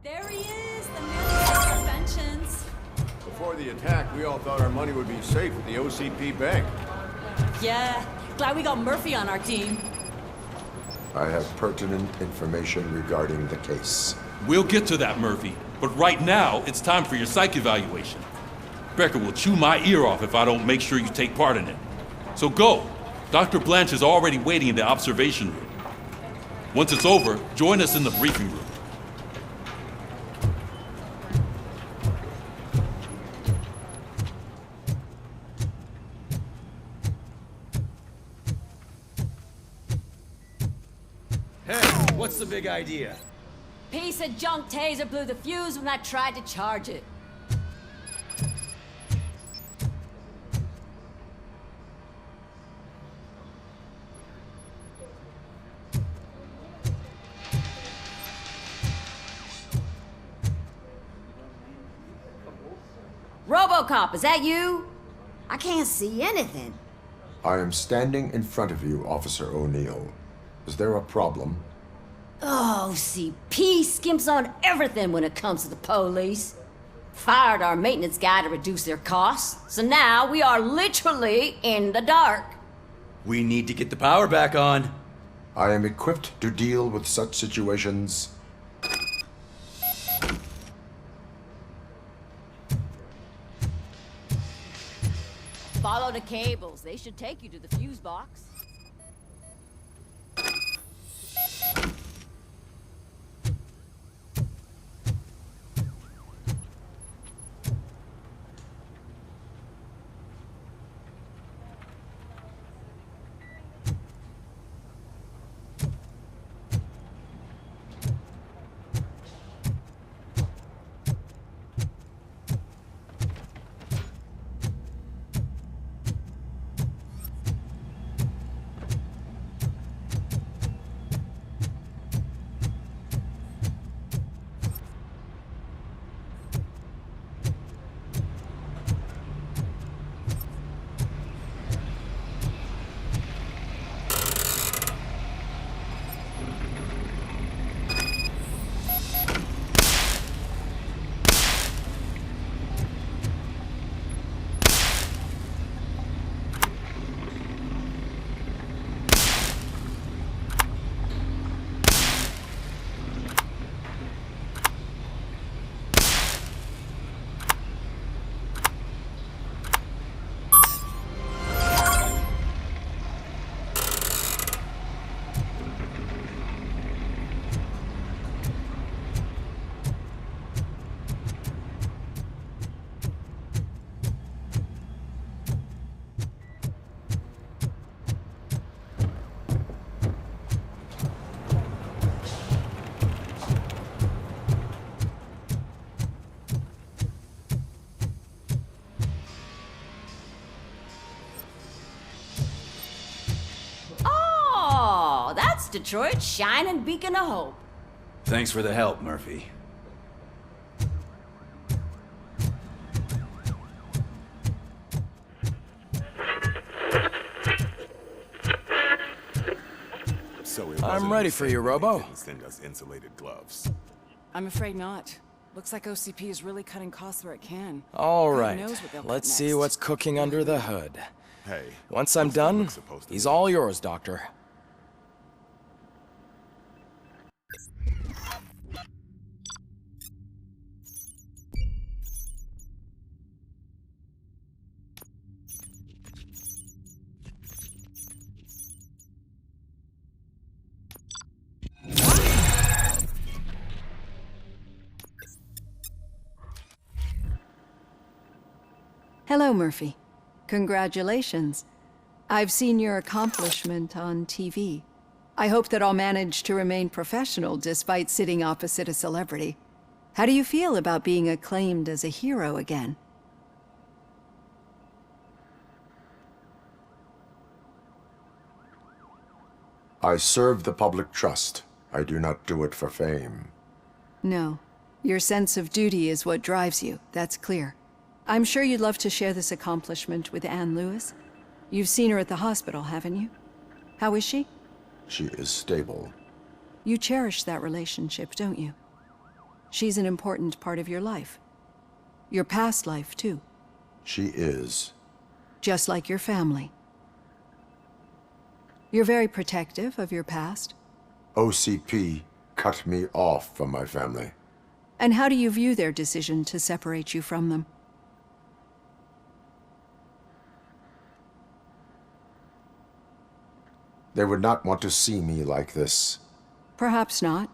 There he is, the man of interventions. Before the attack, we all thought our money would be safe at the OCP bank. Yeah, glad we got Murphy on our team. I have pertinent information regarding the case. We'll get to that, Murphy. But right now, it's time for your psych evaluation. Becker will chew my ear off if I don't make sure you take part in it. So go. Dr. Blanche is already waiting in the observation room. Once it's over, join us in the briefing room. Hey, what's the big idea? Piece of junk taser blew the fuse when I tried to charge it. Robocop, is that you? I can't see anything. I am standing in front of you, Officer O'Neill. Is there a problem? Oh, CP skimps on everything when it comes to the police. Fired our maintenance guy to reduce their costs, so now we are literally in the dark. We need to get the power back on. I am equipped to deal with such situations. Follow the cables. They should take you to the fuse box. Detroit's shining beacon of hope. Thanks for the help, Murphy. I'm ready for you, Robo. Send us insulated gloves. I'm afraid not. Looks like OCP is really cutting costs where it can. All God right, knows what they'll cut let's see next. what's cooking under the hood. Hey. Once I'm done, he's all yours, Doctor. Hello, Murphy. Congratulations. I've seen your accomplishment on TV. I hope that I'll manage to remain professional despite sitting opposite a celebrity. How do you feel about being acclaimed as a hero again? I serve the public trust. I do not do it for fame. No. Your sense of duty is what drives you, that's clear. I'm sure you'd love to share this accomplishment with Anne Lewis. You've seen her at the hospital, haven't you? How is she? She is stable. You cherish that relationship, don't you? She's an important part of your life. Your past life, too. She is. Just like your family. You're very protective of your past. OCP cut me off from my family. And how do you view their decision to separate you from them? They would not want to see me like this. Perhaps not.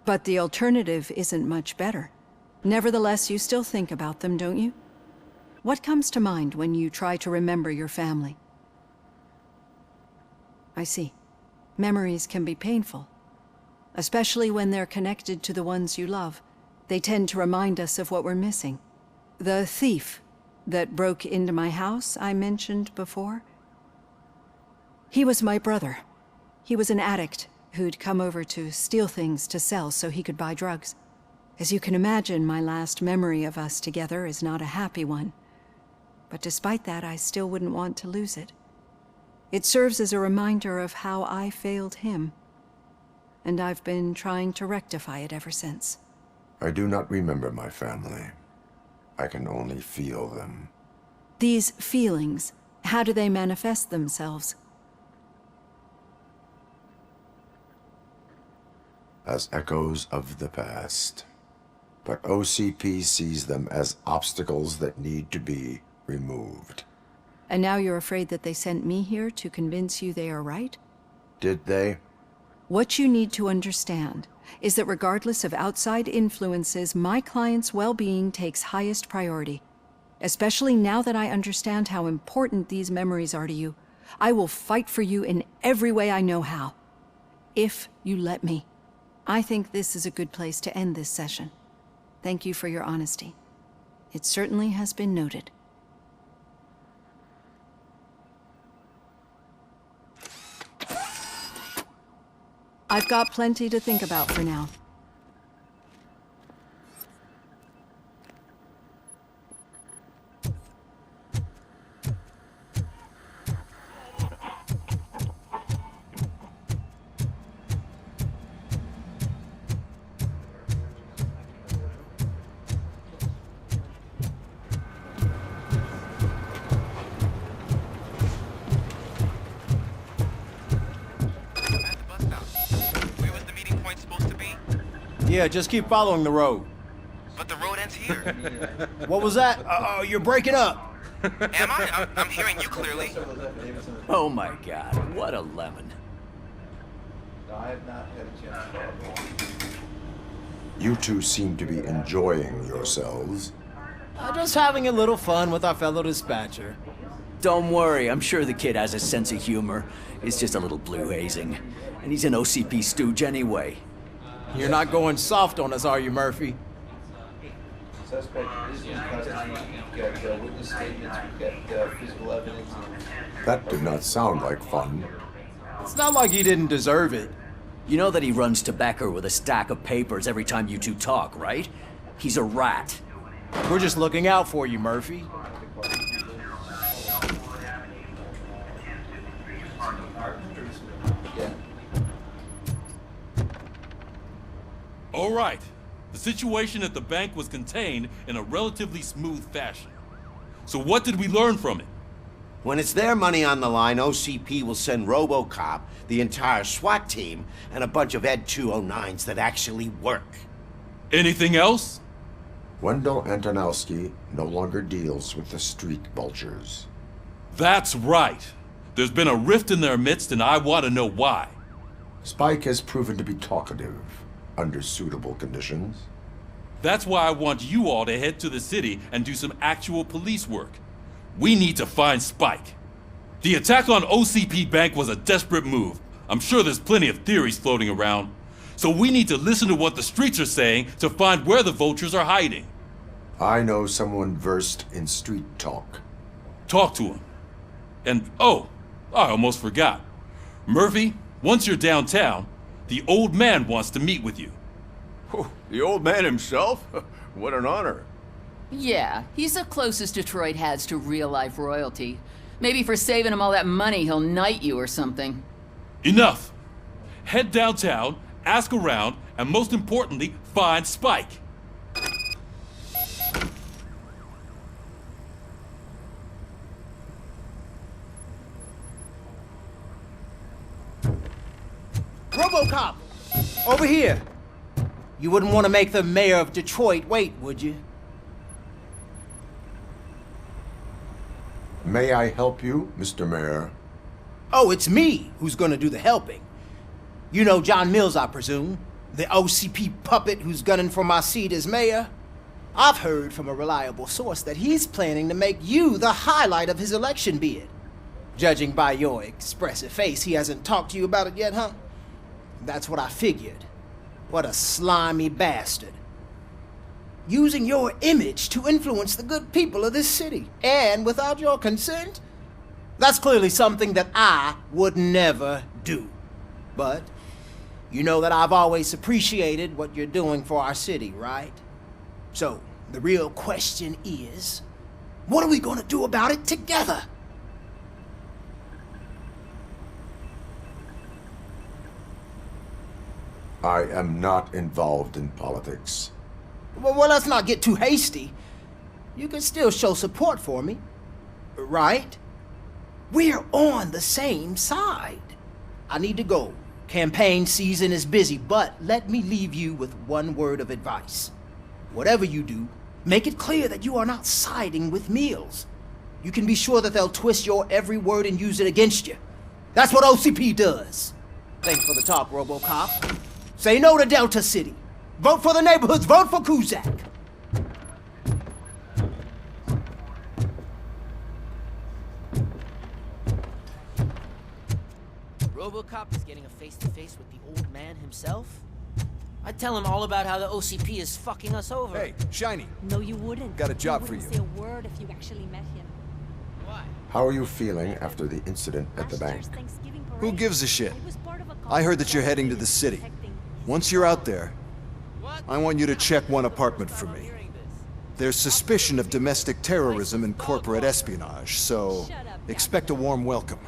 But the alternative isn't much better. Nevertheless, you still think about them, don't you? What comes to mind when you try to remember your family? I see. Memories can be painful. Especially when they're connected to the ones you love. They tend to remind us of what we're missing. The thief that broke into my house I mentioned before? He was my brother. He was an addict who'd come over to steal things to sell so he could buy drugs. As you can imagine, my last memory of us together is not a happy one. But despite that, I still wouldn't want to lose it. It serves as a reminder of how I failed him. And I've been trying to rectify it ever since. I do not remember my family. I can only feel them. These feelings, how do they manifest themselves? As echoes of the past. But OCP sees them as obstacles that need to be removed. And now you're afraid that they sent me here to convince you they are right? Did they? What you need to understand is that regardless of outside influences, my client's well-being takes highest priority. Especially now that I understand how important these memories are to you, I will fight for you in every way I know how. If you let me. I think this is a good place to end this session. Thank you for your honesty. It certainly has been noted. I've got plenty to think about for now. Yeah, just keep following the road. But the road ends here. What was that? Oh, you're breaking up. Am I? I'm hearing you clearly. Oh my god, what a lemon. You two seem to be enjoying yourselves. Just having a little fun with our fellow dispatcher. Don't worry, I'm sure the kid has a sense of humor. It's just a little blue hazing. And he's an OCP stooge anyway. You're not going soft on us, are you, Murphy? Suspect is in custody. We've got witness statements, we've got physical evidence. That did not sound like fun. It's not like he didn't deserve it. You know that he runs to Becker with a stack of papers every time you two talk, right? He's a rat. We're just looking out for you, Murphy. All right. The situation at the bank was contained in a relatively smooth fashion. So what did we learn from it? When it's their money on the line, OCP will send Robocop, the entire SWAT team, and a bunch of Ed 209s that actually work. Anything else? Wendell Antonowski no longer deals with the street vultures. That's right. There's been a rift in their midst, and I want to know why. Spike has proven to be talkative under suitable conditions. That's why I want you all to head to the city and do some actual police work. We need to find Spike. The attack on OCP Bank was a desperate move. I'm sure there's plenty of theories floating around. So we need to listen to what the streets are saying to find where the vultures are hiding. I know someone versed in street talk. Talk to him. And, oh, I almost forgot. Murphy, once you're downtown, the old man wants to meet with you. Oh, the old man himself? What an honor. Yeah, he's the closest Detroit has to real-life royalty. Maybe for saving him all that money, he'll knight you or something. Enough! Head downtown, ask around, And most importantly, find Spike. Robocop! Over here! You wouldn't want to make the mayor of Detroit wait, would you? May I help you, Mr. Mayor? Oh, it's me who's gonna do the helping. You know John Mills, I presume? The OCP puppet who's gunning for my seat as mayor? I've heard from a reliable source that he's planning to make you the highlight of his election bid. Judging by your expressive face, he hasn't talked to you about it yet, huh? That's what I figured. What a slimy bastard. Using your image to influence the good people of this city, and without your consent? That's clearly something that I would never do. But you know that I've always appreciated what you're doing for our city, right? So, the real question is, what are we gonna do about it together? I am not involved in politics. Well, let's not get too hasty. You can still show support for me, right? We're on the same side. I need to go. Campaign season is busy, but let me leave you with one word of advice. Whatever you do, make it clear that you are not siding with Mills. You can be sure that they'll twist your every word and use it against you. That's what OCP does. Thanks for the talk, Robocop. Say no to Delta City. Vote for the neighborhoods. Vote for Kuzak. Robocop is getting a face-to-face with the old man himself? I'd tell him all about how the OCP is fucking us over. Hey, Shiny. No, you wouldn't. Got a job for you. Say a word if you actually met him. Why? How are you feeling after the incident at the bank? Who gives a shit? I heard that you're heading to the city. Once you're out there, I want you to check one apartment for me. There's suspicion of domestic terrorism and corporate espionage, so expect a warm welcome.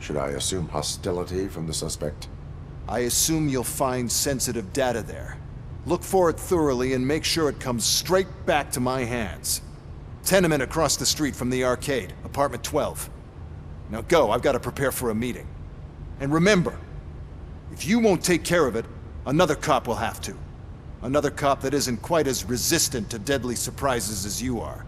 Should I assume hostility from the suspect? I assume you'll find sensitive data there. Look for it thoroughly and make sure it comes straight back to my hands. Tenement across the street from the arcade, apartment 12. Now go, I've got to prepare for a meeting. And remember, if you won't take care of it, another cop will have to. Another cop that isn't quite as resistant to deadly surprises as you are.